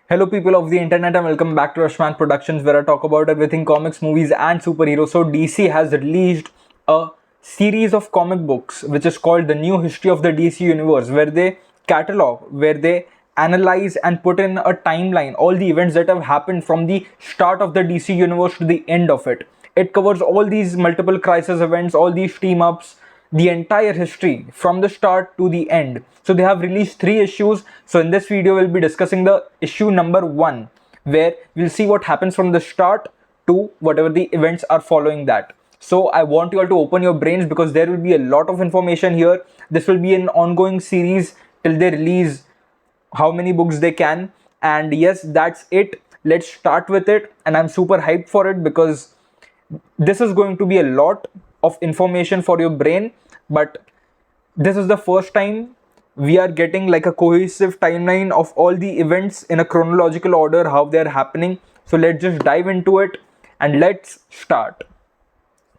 Hello, people of the internet, and welcome back to Ashman Productions, where I talk about everything comics, movies, and superheroes. So, DC has released a series of comic books which is called The New History of the DC Universe, where they catalog, where they analyze and put in a timeline all the events that have happened from the start of the DC Universe to the end of it. It covers all these multiple crisis events, all these team ups, the entire history from the start to the end. So they have released 3 issues. So in this video we'll be discussing the issue number 1, where we'll see what happens from the start to whatever the events are following that. So I want you all to open your brains because there will be a lot of information here. This will be an ongoing series till they release how many books they can. And yes, that's it. Let's start with it. And I'm super hyped for it because this is going to be a lot of information for your brain, but this is the first time we are getting like a cohesive timeline of all the events in a chronological order, how they are happening. So let's just dive into it and let's start.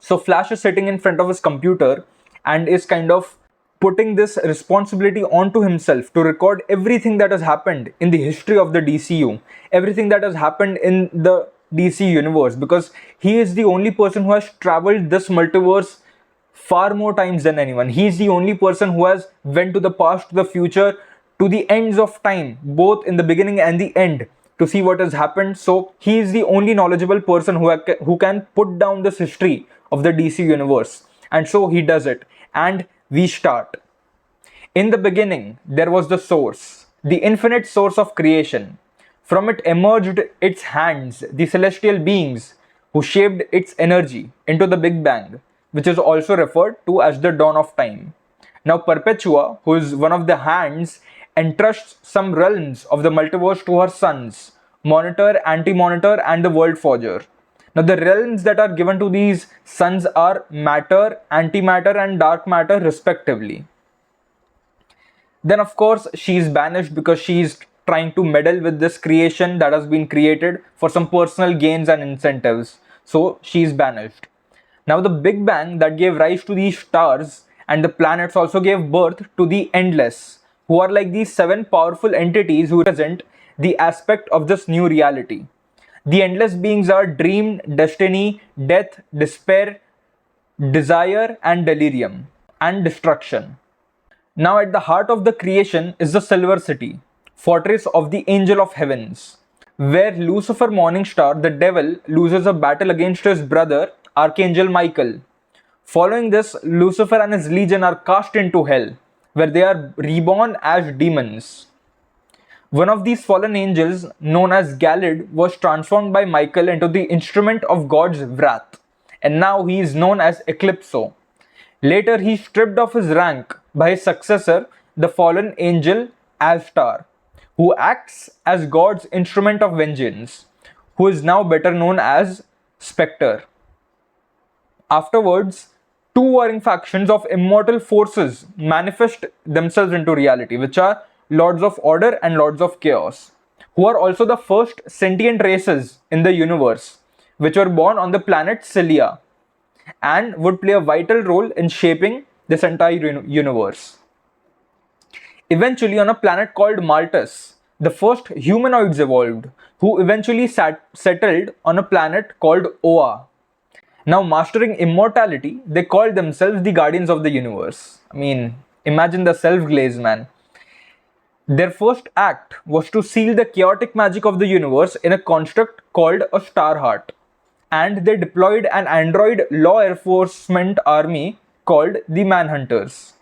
So Flash is sitting in front of his computer and is kind of putting this responsibility onto himself to record everything that has happened in the history of the DCU, everything that has happened in the DC universe, because he is the only person who has traveled this multiverse far more times than anyone. He is the only person who has went to the past, to the future, to the ends of time, both in the beginning and the end, to see what has happened. So he is the only knowledgeable person who can put down this history of the DC universe, and so he does it. And we start. In the beginning, there was the source, the infinite source of creation. From it emerged its hands, the celestial beings, who shaped its energy into the Big Bang, which is also referred to as the dawn of time. Now Perpetua, who is one of the hands, entrusts some realms of the multiverse to her sons, Monitor, Anti-Monitor, and the World Forger. Now the realms that are given to these sons are matter, antimatter, and dark matter respectively. Then of course she is banished because she is trying to meddle with this creation that has been created for some personal gains and incentives. So she is banished. Now the Big Bang that gave rise to these stars and the planets also gave birth to the Endless, who are like these 7 powerful entities who represent the aspect of this new reality. The Endless beings are dream, destiny, death, despair, desire, and delirium, and destruction. Now at the heart of the creation is the Silver City, fortress of the Angel of Heavens, where Lucifer Morningstar, the devil, loses a battle against his brother, Archangel Michael. Following this, Lucifer and his legion are cast into hell, where they are reborn as demons. One of these fallen angels, known as Galid, was transformed by Michael into the instrument of God's wrath, and now he is known as Eclipso. Later, he stripped off his rank by his successor, the fallen angel Astar, who acts as God's instrument of vengeance, who is now better known as Spectre. Afterwards, 2 warring factions of immortal forces manifest themselves into reality, which are Lords of Order and Lords of Chaos, who are also the first sentient races in the universe, which were born on the planet Cilia and would play a vital role in shaping this entire universe. Eventually, on a planet called Maltus, the first humanoids evolved, who eventually settled on a planet called Oa. Now, mastering immortality, they called themselves the Guardians of the Universe. I mean, imagine the self-glaze, man. Their first act was to seal the chaotic magic of the universe in a construct called a Star Heart, and they deployed an android law enforcement army called the Manhunters.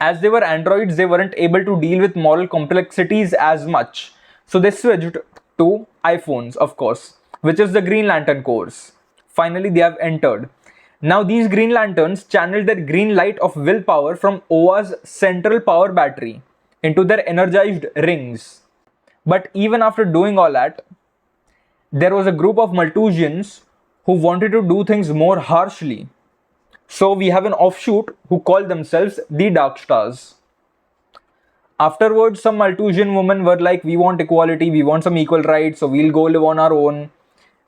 As they were androids, they weren't able to deal with moral complexities as much, so they switched to iPhones, of course, which is the Green Lantern Corps. Finally, they have entered. Now these Green Lanterns channeled their green light of willpower from OA's central power battery into their energized rings. But even after doing all that, there was a group of Maltusians who wanted to do things more harshly. So we have an offshoot who call themselves the Dark Stars. Afterwards, some Malthusian women were like, we want equality, we want some equal rights, so we'll go live on our own.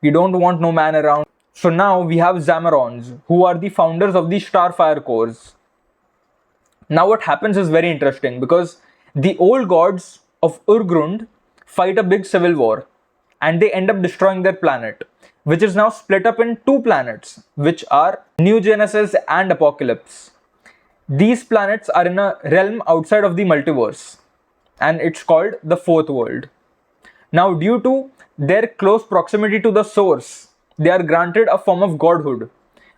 We don't want no man around. So now we have Zamarons, who are the founders of the Starfire Corps. Now what happens is very interesting because the old gods of Urgrund fight a big civil war, and they end up destroying their planet, which is now split up in two planets, which are New Genesis and Apocalypse. These planets are in a realm outside of the multiverse, and it's called the Fourth World. Now, due to their close proximity to the source, they are granted a form of godhood,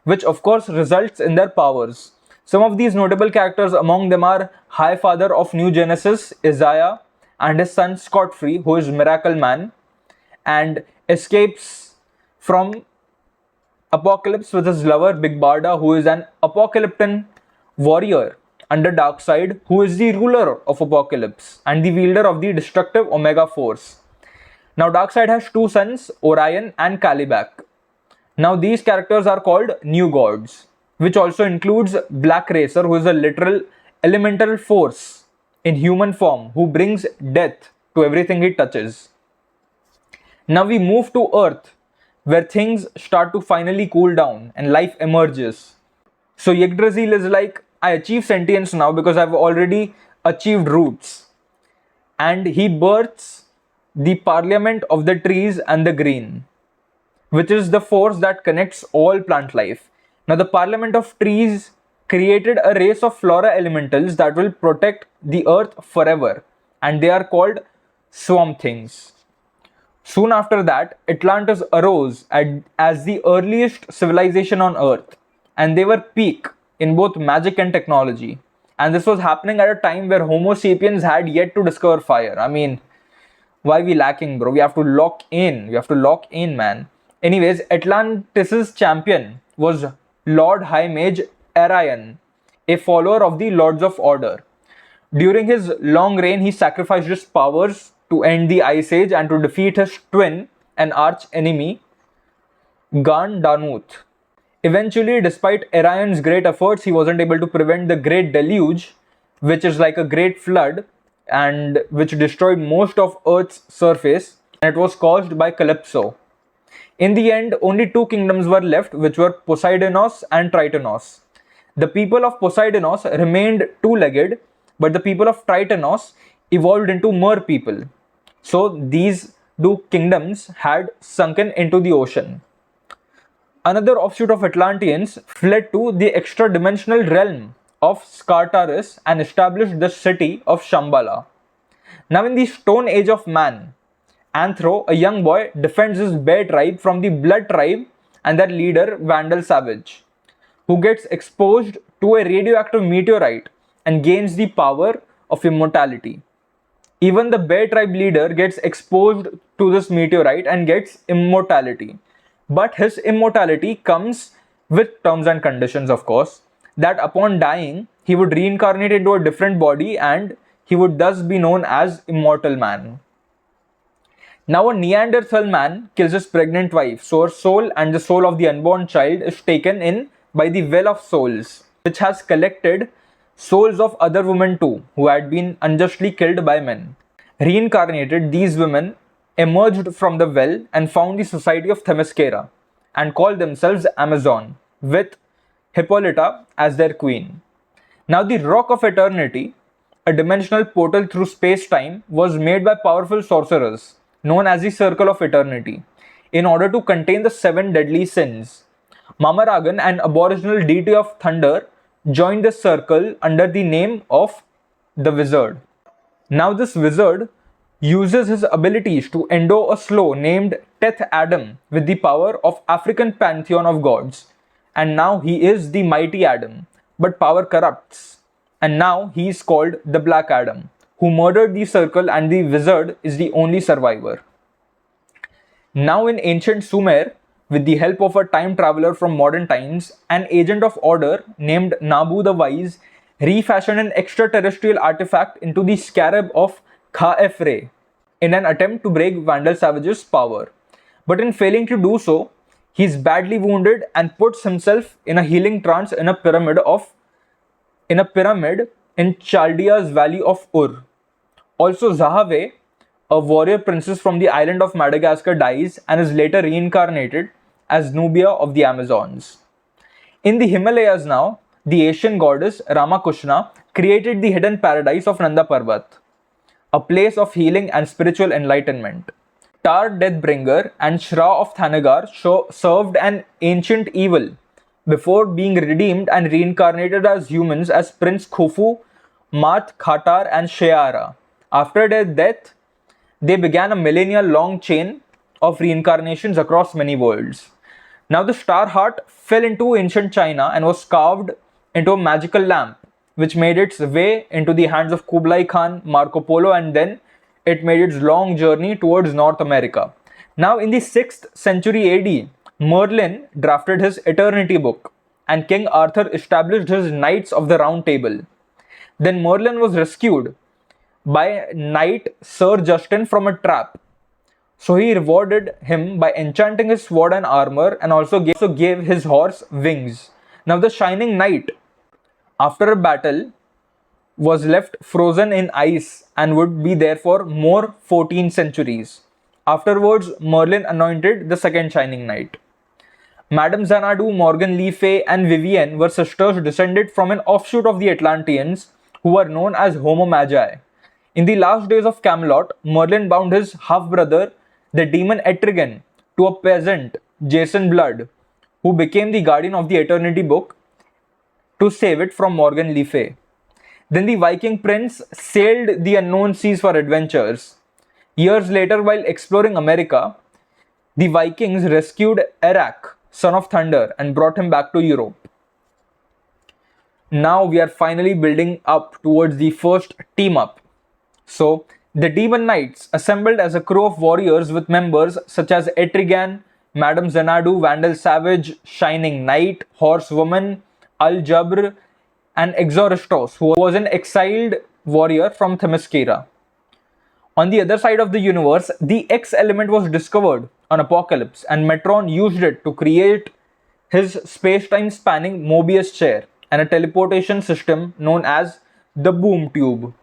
which of course results in their powers. Some of these notable characters among them are High Father of New Genesis, Isaiah, and his son Scott Free, who is Miracle Man, and escapes from Apocalypse with his lover Big Barda, who is an Apocalyptan warrior under Darkseid, who is the ruler of Apocalypse and the wielder of the destructive Omega Force. Now, Darkseid has two sons, Orion and Kalibak. Now, these characters are called New Gods, which also includes Black Racer, who is a literal elemental force in human form who brings death to everything he touches. Now, we move to Earth, where things start to finally cool down and life emerges. So, Yggdrasil is like, I achieve sentience now because I've already achieved roots. And he births the Parliament of the Trees and the Green, which is the force that connects all plant life. Now, the Parliament of Trees created a race of flora elementals that will protect the earth forever, and they are called Swamp Things. Soon after that, Atlantis arose as the earliest civilization on earth, and they were peak in both magic and technology. And this was happening at a time where Homo sapiens had yet to discover fire. I mean, why we lacking, bro? We have to lock in, man. Anyways, Atlantis' champion was Lord High Mage Arion, a follower of the Lords of Order. During his long reign, he sacrificed his powers to end the Ice Age and to defeat his twin and arch enemy, Garn Danuth. Eventually, despite Orion's great efforts, he wasn't able to prevent the Great Deluge, which is like a great flood and which destroyed most of Earth's surface, and it was caused by Calypso. In the end, only two kingdoms were left, which were Poseidonos and Tritonos. The people of Poseidonos remained two-legged, but the people of Tritonos evolved into mer people. So these two kingdoms had sunken into the ocean. Another offshoot of Atlanteans fled to the extra-dimensional realm of Skartaris and established the city of Shambhala. Now, in the Stone Age of Man, Anthro, a young boy, defends his Bear tribe from the Blood tribe and their leader Vandal Savage, who gets exposed to a radioactive meteorite and gains the power of immortality. Even the Bear tribe leader gets exposed to this meteorite and gets immortality. But his immortality comes with terms and conditions, of course, that upon dying, he would reincarnate into a different body and he would thus be known as Immortal Man. Now, a Neanderthal man kills his pregnant wife, so her soul and the soul of the unborn child is taken in by the Well of Souls, which has collected souls of other women too, who had been unjustly killed by men. Reincarnated, these women emerged from the well and found the society of Themyscira and called themselves Amazon, with Hippolyta as their queen. Now, the Rock of Eternity, a dimensional portal through space-time, was made by powerful sorcerers known as the Circle of Eternity in order to contain the 7 deadly sins. Mamaragan, an aboriginal deity of thunder, joined the circle under the name of the Wizard. Now, this wizard uses his abilities to endow a slow named Teth Adam with the power of African pantheon of gods, and now he is the mighty Adam, but power corrupts, and now he is called the Black Adam, who murdered the circle, and the wizard is the only survivor. Now, in ancient Sumer, with the help of a time traveler from modern times, an agent of order named Nabu the Wise refashioned an extraterrestrial artifact into the scarab of Kha-Efre in an attempt to break Vandal Savage's power. But in failing to do so, he is badly wounded and puts himself in a healing trance in a pyramid in Chaldea's Valley of Ur. Also, Zahave, a warrior princess from the island of Madagascar, dies and is later reincarnated as Nubia of the Amazons. In the Himalayas now, the Asian goddess Ramakushna created the hidden paradise of Nanda Parbat. a place of healing and spiritual enlightenment. Tar Deathbringer and Shra of Thanagar served an ancient evil before being redeemed and reincarnated as humans as Prince Khufu, Mat, Khatar, and Sheara. After their death, they began a millennia long chain of reincarnations across many worlds. Now, the star heart fell into ancient China and was carved into a magical lamp, which made its way into the hands of Kublai Khan, Marco Polo, and then it made its long journey towards North America. Now, in the 6th century AD, Merlin drafted his Eternity book, and King Arthur established his Knights of the Round Table. Then Merlin was rescued by Knight Sir Justin from a trap. So he rewarded him by enchanting his sword and armor and also gave his horse wings. Now the Shining Knight, after a battle, was left frozen in ice and would be there for more 14 centuries. Afterwards, Merlin anointed the second Shining Knight. Madame Xanadu, Morgan Le Fay, and Vivienne were sisters descended from an offshoot of the Atlanteans who were known as Homo Magi. In the last days of Camelot, Merlin bound his half-brother, the demon Etrigan, to a peasant, Jason Blood, who became the guardian of the Eternity book to save it from Morgan Le Fay. Then the Viking prince sailed the unknown seas for adventures. Years later, while exploring America, the Vikings rescued Erak, son of thunder, and brought him back to Europe. Now we are finally building up towards the first team up. So, the Demon Knights assembled as a crew of warriors with members such as Etrigan, Madame Xanadu, Vandal Savage, Shining Knight, Horsewoman, Al-Jabr, and Exoristos, who was an exiled warrior from Themyscira. On the other side of the universe, the X element was discovered on Apocalypse, and Metron used it to create his space-time spanning Mobius chair and a teleportation system known as the Boom Tube.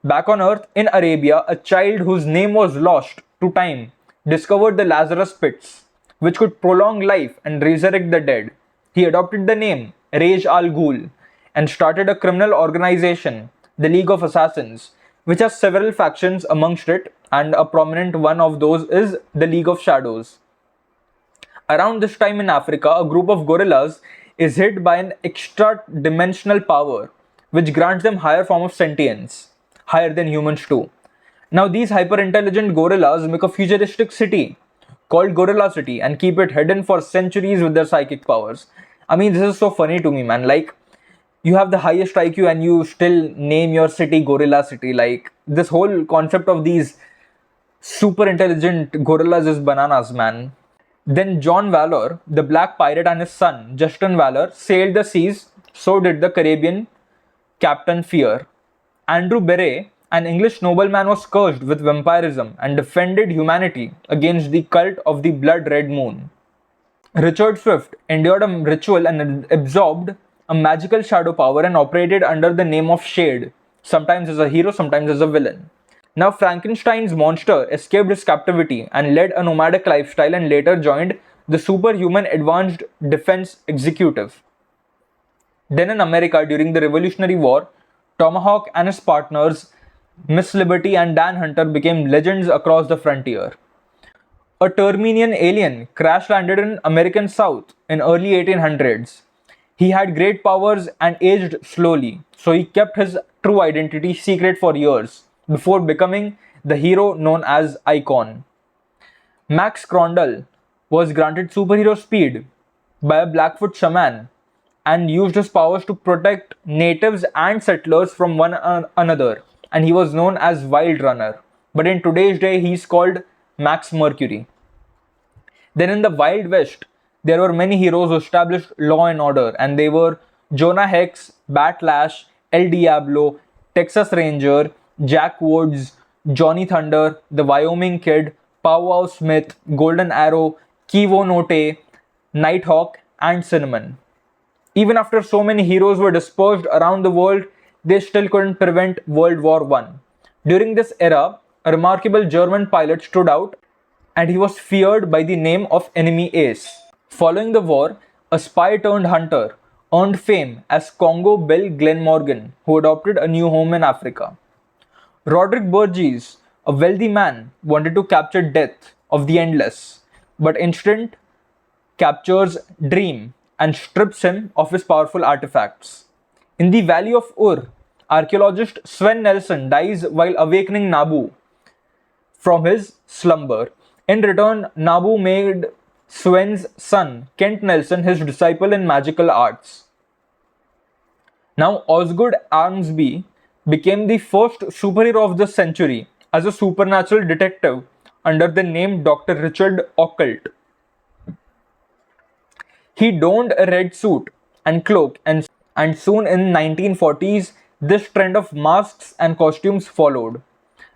Back on Earth, in Arabia, a child whose name was lost to time discovered the Lazarus Pits, which could prolong life and resurrect the dead. He adopted the name Rej Al Ghul and started a criminal organization, the League of Assassins, which has several factions amongst it, and a prominent one of those is the League of Shadows. Around this time in Africa, a group of gorillas is hit by an extra-dimensional power, which grants them higher form of sentience, higher than humans too. Now these hyper-intelligent gorillas make a futuristic city called Gorilla City and keep it hidden for centuries with their psychic powers. I mean, this is so funny to me, man. Like, you have the highest IQ and you still name your city Gorilla City. Like, this whole concept of these super intelligent gorillas is bananas, man. Then John Valor, the Black Pirate, and his son, Justin Valor, sailed the seas. So did the Caribbean Captain Fear. Andrew Beret, an English nobleman, was cursed with vampirism and defended humanity against the cult of the Blood Red Moon. Richard Swift endured a ritual and absorbed a magical shadow power and operated under the name of Shade, sometimes as a hero, sometimes as a villain. Now Frankenstein's monster escaped his captivity and led a nomadic lifestyle and later joined the Superhuman Advanced Defense Executive. Then in America during the Revolutionary War, Tomahawk and his partners Miss Liberty and Dan Hunter became legends across the frontier. A Terminian alien crash-landed in American South in early 1800s. He had great powers and aged slowly, so he kept his true identity secret for years before becoming the hero known as Icon. Max Crondall was granted superhero speed by a Blackfoot shaman and used his powers to protect natives and settlers from one another, and he was known as Wild Runner. But in today's day, he is called Max Mercury. Then in the Wild West, there were many heroes who established law and order, and they were Jonah Hex, Batlash, El Diablo, Texas Ranger, Jack Woods, Johnny Thunder, the Wyoming Kid, Powwow Smith, Golden Arrow, Kivo Note, Nighthawk, and Cinnamon. Even after so many heroes were dispersed around the world, they still couldn't prevent World War I. During this era, a remarkable German pilot stood out, and he was feared by the name of Enemy Ace. Following the war, a spy turned hunter earned fame as Congo Bill Glenmorgan, who adopted a new home in Africa. Roderick Burgess, a wealthy man, wanted to capture Death of the Endless, but Instant captures Dream and strips him of his powerful artifacts. In the Valley of Ur, archaeologist Sven Nelson dies while awakening Nabu from his slumber. In return, Nabu made Sven's son, Kent Nelson, his disciple in magical arts. Now, Osgood Armsby became the first superhero of the century as a supernatural detective under the name Dr. Richard Occult. He donned a red suit and cloak, and soon in 1940s, this trend of masks and costumes followed.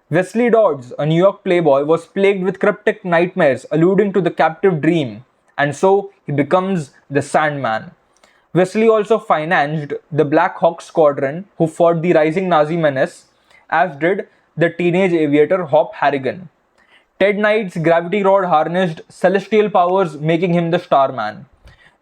Wesley Dodds, a New York playboy, was plagued with cryptic nightmares alluding to the captive dream, and so he becomes the Sandman. Wesley also financed the Black Hawk Squadron, who fought the rising Nazi menace, as did the teenage aviator Hop Harrigan. Ted Knight's gravity rod harnessed celestial powers, making him the Starman.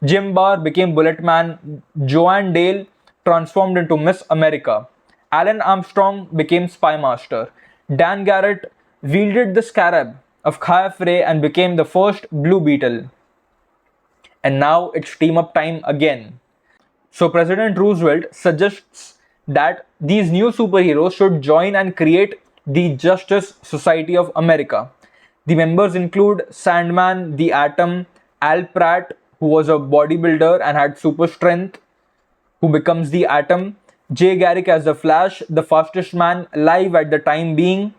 Jim Barr became Bulletman. Joanne Dale transformed into Miss America. Alan Armstrong became Spymaster. Dan Garrett wielded the scarab of Khafre and became the first Blue Beetle. And now it's team up time again. So President Roosevelt suggests that these new superheroes should join and create the Justice Society of America. The members include Sandman, the Atom, Al Pratt, who was a bodybuilder and had super strength, who becomes the Atom, Jay Garrick as the Flash, the fastest man alive at the time being.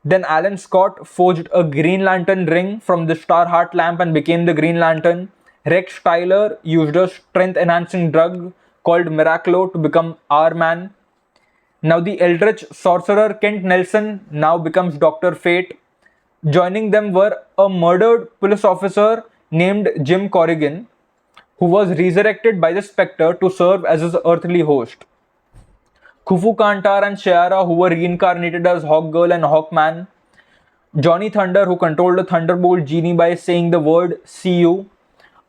Then Alan Scott forged a Green Lantern ring from the Starheart lamp and became the Green Lantern. Rex Tyler used a strength-enhancing drug called Miraclo to become R-Man. Now the Eldritch sorcerer Kent Nelson now becomes Dr. Fate. Joining them were a murdered police officer named Jim Corrigan, who was resurrected by the Spectre to serve as his earthly host. Khufu Kantar and Shiera, who were reincarnated as Hawkgirl and Hawkman. Johnny Thunder, who controlled the Thunderbolt genie by saying the word "see you."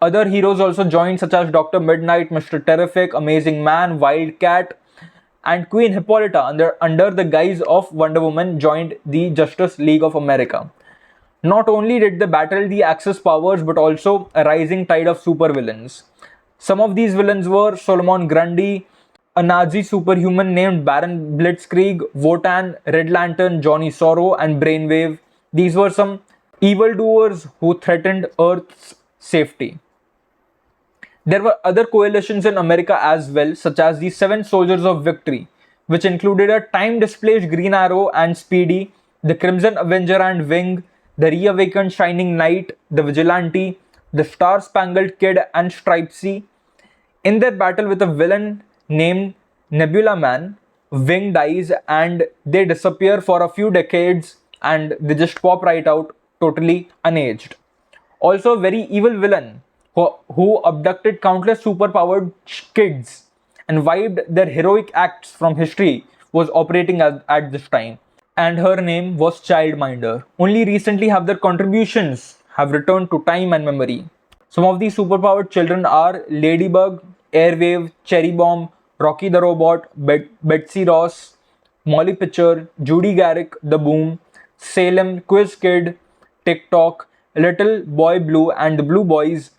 Other heroes also joined, such as Dr. Midnight, Mr. Terrific, Amazing Man, Wildcat, and Queen Hippolyta, under the guise of Wonder Woman, joined the Justice League of America. Not only did they battle the Axis powers, but also a rising tide of supervillains. Some of these villains were Solomon Grundy, a Nazi superhuman named Baron Blitzkrieg, Wotan, Red Lantern, Johnny Sorrow, and Brainwave. These were some evildoers who threatened Earth's safety. There were other coalitions in America as well, such as the Seven Soldiers of Victory, which included a time-displaced Green Arrow and Speedy, the Crimson Avenger and Wing, the reawakened Shining Knight, the Vigilante, the Star-Spangled Kid, and Stripesy. In their battle with a villain named Nebula Man, Wing dies and they disappear for a few decades and they just pop right out, totally unaged. Also, a very evil villain who abducted countless superpowered kids and wiped their heroic acts from history was operating at this time. And her name was Childminder. Only recently have their contributions have returned to time and memory. Some of these superpowered children are Ladybug, Airwave, Cherry Bomb, Rocky the Robot, Betsy Ross, Molly Pitcher, Judy Garrick, The Boom, Salem, Quiz Kid, TikTok, Little Boy Blue and the Blue Boys,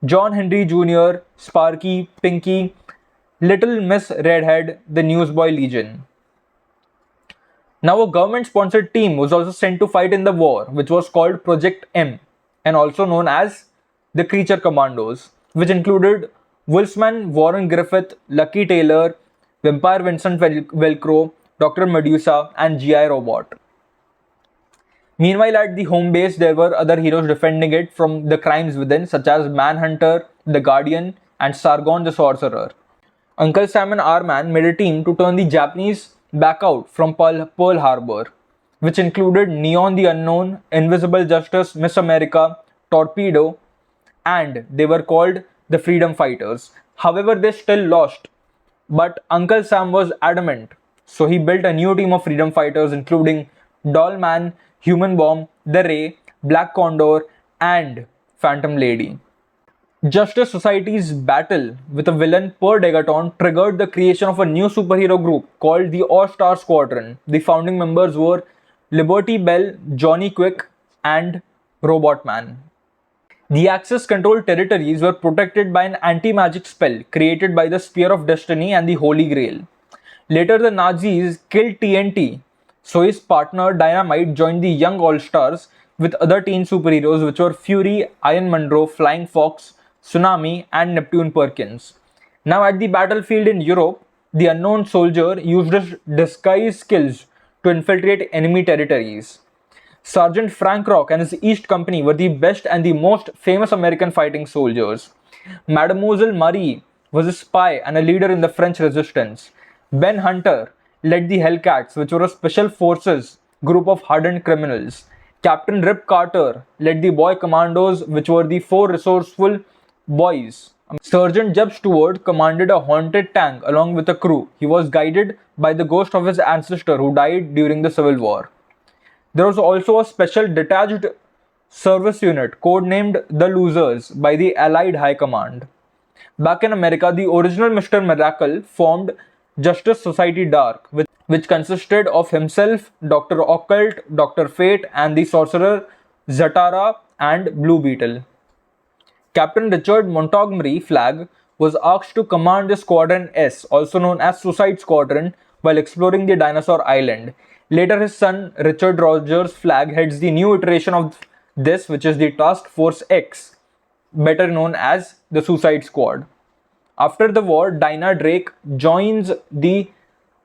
John Henry Jr., Sparky, Pinky, Little Miss Redhead, the Newsboy Legion. Now, a government-sponsored team was also sent to fight in the war, which was called Project M, and also known as the Creature Commandos, which included Wolfman, Warren Griffith, Lucky Taylor, Vampire Vincent Velcro, Dr. Medusa, and G.I. Robot. Meanwhile, at the home base, there were other heroes defending it from the crimes within, such as Manhunter, the Guardian, and Sargon the Sorcerer. Uncle Sam and R-Man made a team to turn the Japanese back out from Pearl Harbor, which included Neon the Unknown, Invisible Justice, Miss America, Torpedo, and they were called the Freedom Fighters. However, they still lost, but Uncle Sam was adamant, so he built a new team of Freedom Fighters including Doll Man, Human Bomb, The Ray, Black Condor, and Phantom Lady. Justice Society's battle with a villain Per Degaton triggered the creation of a new superhero group called the All-Star Squadron. The founding members were Liberty Bell, Johnny Quick, and Robot Man. The Axis-controlled territories were protected by an anti-magic spell created by the Spear of Destiny and the Holy Grail. Later, the Nazis killed TNT, so his partner Dynamite joined the Young All-Stars with other teen superheroes which were Fury, Iron Monroe, Flying Fox, Tsunami, and Neptune Perkins. Now, at the battlefield in Europe, the unknown soldier used his disguise skills to infiltrate enemy territories. Sergeant Frank Rock and his East Company were the best and the most famous American fighting soldiers. Mademoiselle Marie was a spy and a leader in the French resistance. Ben Hunter led the Hellcats, which were a special forces group of hardened criminals. Captain Rip Carter led the Boy Commandos, which were the four resourceful boys. Sergeant Jeb Stewart commanded a haunted tank along with a crew. He was guided by the ghost of his ancestor who died during the Civil War. There was also a special detached service unit codenamed the Losers by the Allied High Command. Back in America, the original Mr. Miracle formed Justice Society Dark, which consisted of himself, Dr. Occult, Dr. Fate, and the sorcerer Zatara and Blue Beetle. Captain Richard Montgomery Flagg was asked to command the Squadron S, also known as Suicide Squadron, while exploring the Dinosaur Island. Later, his son Richard Rogers Flagg heads the new iteration of this, which is the Task Force X, better known as the Suicide Squad. After the war, Dinah Drake joins the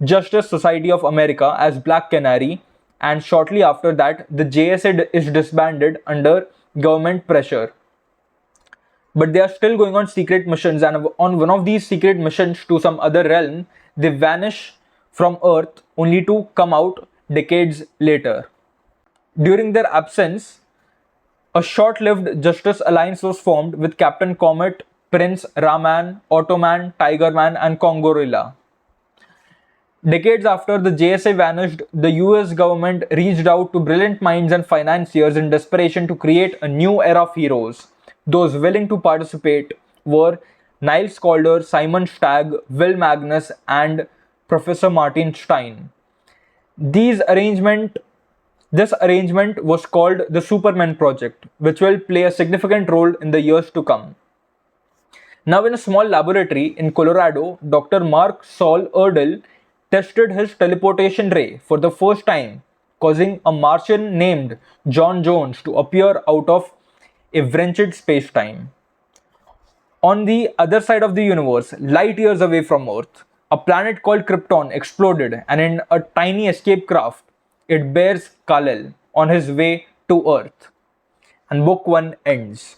Justice Society of America as Black Canary, and shortly after that, the JSA is disbanded under government pressure. But they are still going on secret missions, and on one of these secret missions to some other realm, they vanish from Earth only to come out decades later. During their absence, a short-lived Justice Alliance was formed with Captain Comet, Prince, Raman, Automan, Tigerman, and Kongorilla. Decades after the JSA vanished, the US government reached out to brilliant minds and financiers in desperation to create a new era of heroes. Those willing to participate were Niles Calder, Simon Stagg, Will Magnus, and Professor Martin Stein. This arrangement was called the Superman Project, which will play a significant role in the years to come. Now, in a small laboratory in Colorado, Dr. Mark Saul Erdel tested his teleportation ray for the first time, causing a Martian named John Jones to appear out of a wrenched space-time. On the other side of the universe, light years away from Earth, a planet called Krypton exploded, and in a tiny escape craft, it bears Kal-El on his way to Earth. And book 1 ends.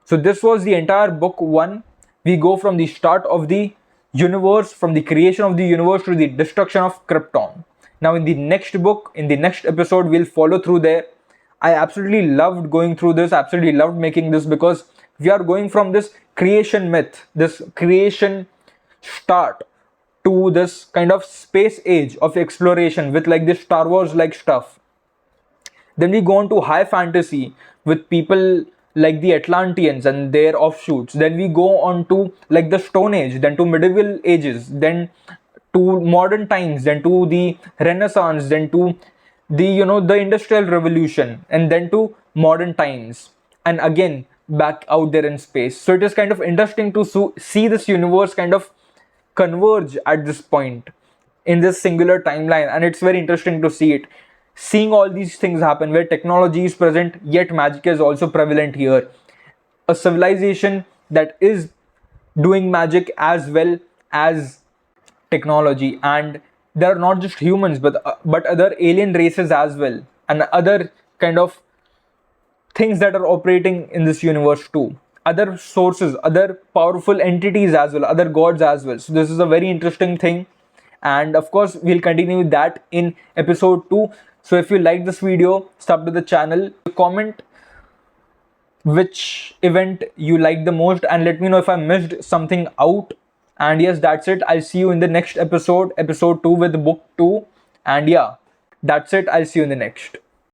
So this was the entire book 1. We go from the start of the universe, from the creation of the universe to the destruction of Krypton. Now in the next book, in the next episode, we'll follow through there. I absolutely loved going through this, absolutely loved making this, because we are going from this creation myth, this creation start, to this kind of space age of exploration with like this Star Wars like stuff. Then we go on to high fantasy with people like the Atlanteans and their offshoots. Then we go on to like the Stone Age, then to medieval ages, then to modern times, then to the Renaissance, then to the the Industrial Revolution, and then to modern times, and again back out there in space. So it is kind of interesting to see this universe kind of converge at this point in this singular timeline, and it's very interesting to see it, seeing all these things happen where technology is present yet magic is also prevalent here. A civilization that is doing magic as well as technology, and there are not just humans but other alien races as well, and other kind of things that are operating in this universe too, other sources, other powerful entities as well, other gods as well. So this is a very interesting thing, and of course we'll continue with that in episode 2. So if you like this video, sub to the channel, comment which event you like the most, and let me know if I missed something out. And yes, that's it. I'll see you in the next episode, episode 2 with book 2. And yeah, that's it. I'll see you in the next.